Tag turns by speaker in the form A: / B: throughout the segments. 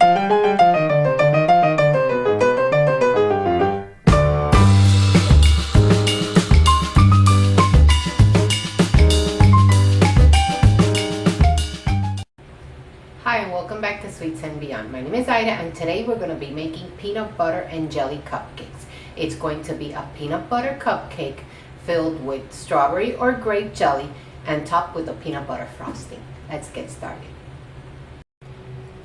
A: Hi and welcome back to Sweets and Beyond. My name is Ida and today we're going to be making peanut butter and jelly cupcakes. It's going to be a peanut butter cupcake filled with strawberry or grape jelly and topped with a peanut butter frosting. Let's get started.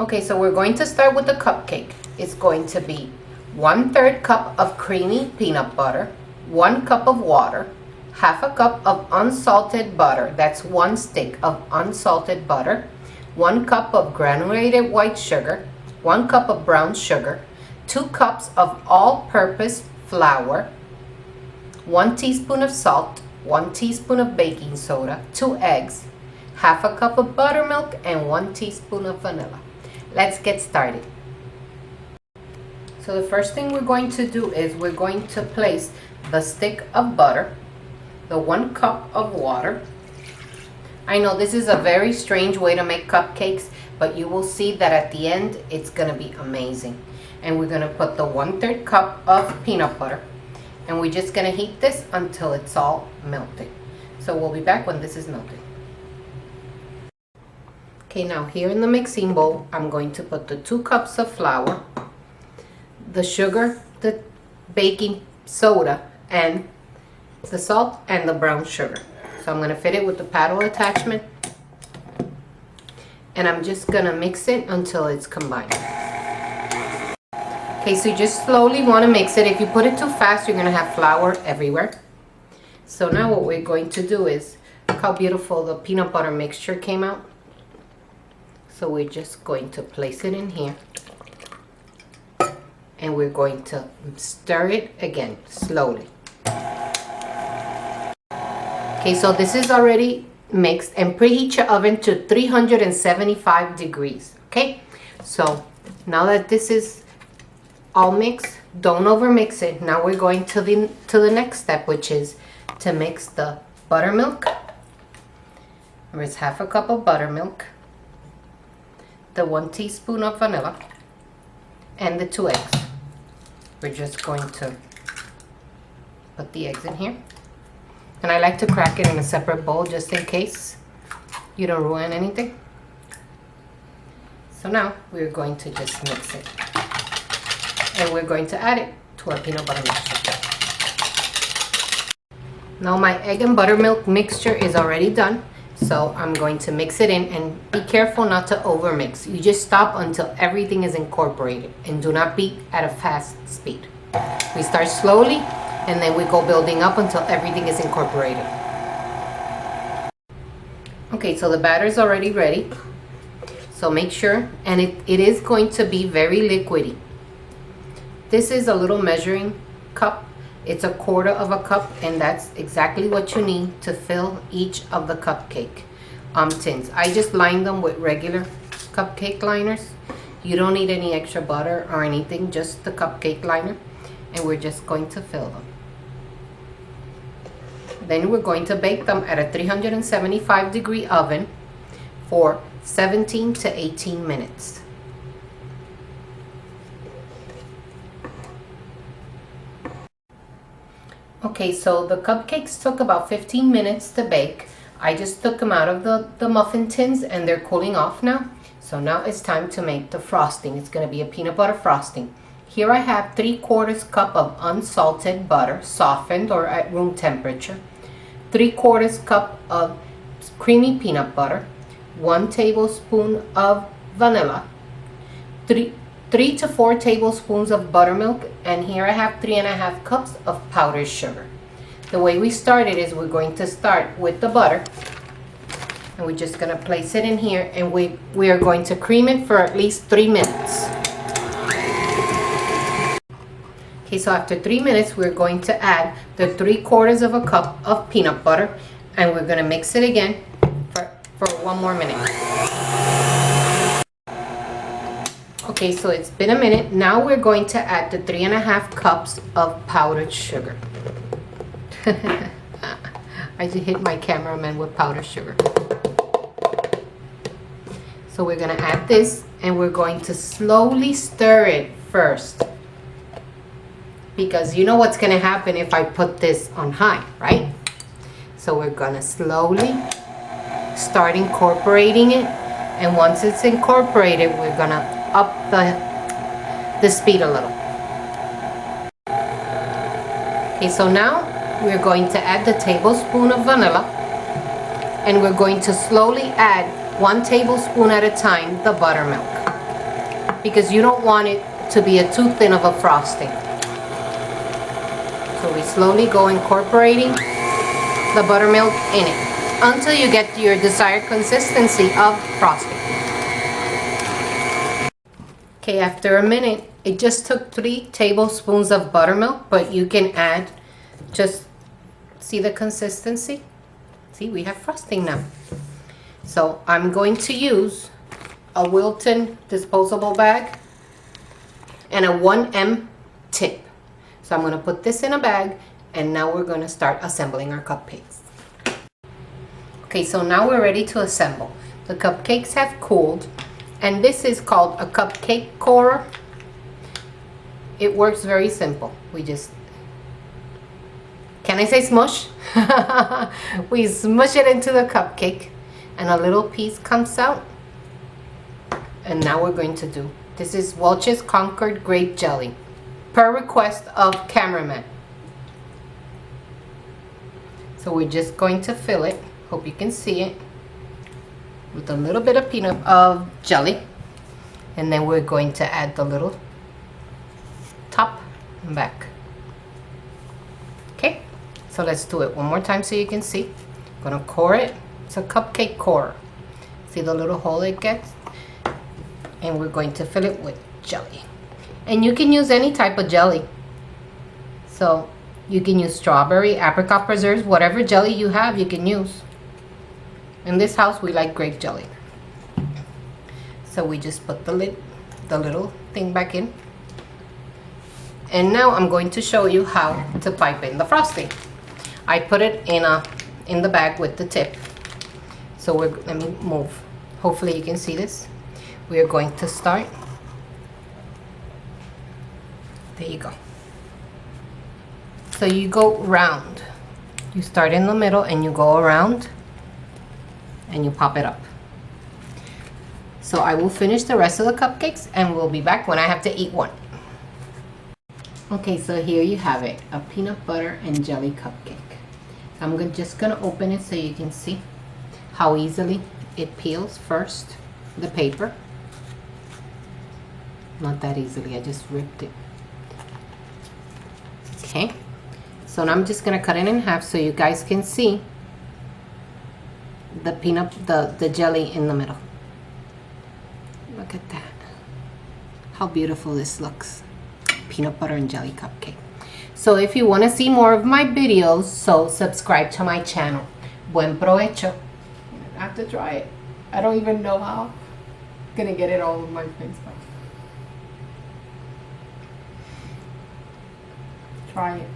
A: Okay, so we're going to start with the cupcake. It's going to be 1/3 cup of creamy peanut butter, 1 cup of water, half a cup of unsalted butter, that's 1 stick of unsalted butter, 1 cup of granulated white sugar, 1 cup of brown sugar, 2 cups of all-purpose flour, 1 teaspoon of salt, 1 teaspoon of baking soda, 2 eggs, half a cup of buttermilk, and 1 teaspoon of vanilla. Let's get started. So the first thing we're going to do is we're going to place the stick of butter, the 1 cup of water. I know this is a very strange way to make cupcakes, but you will see that at the end it's gonna be amazing. And we're gonna put the 1/3 cup of peanut butter, and we're just gonna heat this until it's all melted. So we'll be back when this is melted. Okay, now here in the mixing bowl, I'm going to put the 2 cups of flour, the sugar, the baking soda, and the salt and the brown sugar. So I'm going to fit it with the paddle attachment, and I'm just going to mix it until it's combined. Okay, so you just slowly want to mix it. If you put it too fast, you're going to have flour everywhere. So now what we're going to do is, look how beautiful the peanut butter mixture came out. So we're just going to place it in here, and we're going to stir it again slowly. Okay, so this is already mixed, and preheat your oven to 375 degrees. Okay, so now that this is all mixed, don't over mix it. Now we're going to the next step, which is to mix the buttermilk. There's half a cup of buttermilk, the 1 teaspoon of vanilla, and the 2 eggs. We're just going to put the eggs in here. And I like to crack it in a separate bowl just in case you don't ruin anything. So now we're going to just mix it. And we're going to add it to our peanut butter mixture. Now my egg and buttermilk mixture is already done. So I'm going to mix it in, and be careful not to over mix. You just stop until everything is incorporated, and do not beat at a fast speed. We start slowly, and then we go building up until everything is incorporated. Okay, so the batter is already ready. So make sure, and it is going to be very liquidy. This is a little measuring cup. It's 1/4 of a cup, and that's exactly what you need to fill each of the cupcake tins. I just lined them with regular cupcake liners. You don't need any extra butter or anything, just the cupcake liner. And we're just going to fill them. Then we're going to bake them at a 375 degree oven for 17 to 18 minutes. Okay, so the cupcakes took about 15 minutes to bake. I just took them out of the muffin tins, and they're cooling off now. So now it's time to make the frosting. It's going to be a peanut butter frosting. Here I have 3/4 cup of unsalted butter, softened or at room temperature, 3/4 cup of creamy peanut butter, 1 tablespoon of vanilla, 3 to 4 tablespoons of buttermilk, and here I have 3½ cups of powdered sugar. The way we start it is we're going to start with the butter, and we're just going to place it in here, and we are going to cream it for at least 3 minutes. Okay, so after 3 minutes, we're going to add the 3/4 of a cup of peanut butter, and we're going to mix it again for 1 more minute. Okay, so it's been a minute. Now we're going to add the 3½ cups of powdered sugar. I just hit my cameraman with powdered sugar. So So we're gonna add this and we're going to slowly stir it first, because you know what's gonna happen if I put this on high, right? So we're gonna slowly start incorporating it, and once it's incorporated, we're gonna up the speed a little. Okay, so now we're going to add the tablespoon of vanilla, and we're going to slowly add 1 tablespoon at a time the buttermilk, because you don't want it to be too thin of a frosting. So we slowly go incorporating the buttermilk in it until you get your desired consistency of frosting. Okay, after a minute, it just took 3 tablespoons of buttermilk, but you can add, just see the consistency? See, we have frosting now. So I'm going to use a Wilton disposable bag and a 1M tip. So I'm going to put this in a bag, and now we're going to start assembling our cupcakes. Okay, so now we're ready to assemble. The cupcakes have cooled, and this is called a cupcake corer. It works very simple. We just, can I say smush? We smush it into the cupcake, and a little piece comes out. And now we're going to do, this is Welch's Concord grape jelly, per request of cameraman. So we're just going to fill it, hope you can see it, with a little bit of peanut jelly, and then we're going to add the little top and back. Okay, so let's do it one more time so you can see. I'm gonna core it. It's a cupcake corer. See the little hole it gets? And we're going to fill it with jelly. And you can use any type of jelly. So you can use strawberry, apricot preserves, whatever jelly you have, you can use. In this house, we like grape jelly. So we just put the lid, the little thing back in. And now I'm going to show you how to pipe in the frosting. I put it in the bag with the tip. So let me move. Hopefully you can see this. We are going to start. There you go. So you go round. You start in the middle and you go around and you pop it up. So I will finish the rest of the cupcakes and we'll be back when I have to eat one. Okay, so here you have it, a peanut butter and jelly cupcake. I'm just gonna open it so you can see how easily it peels first, the paper. Not that easily, I just ripped it. Okay, so now I'm just gonna cut it in half so you guys can see the the jelly in the middle. Look at that. How beautiful this looks. Peanut butter and jelly cupcake. So if you want to see more of my videos, so subscribe to my channel. Buen Provecho. I have to try it. I don't even know how. I'm gonna get it all over my face. Try it.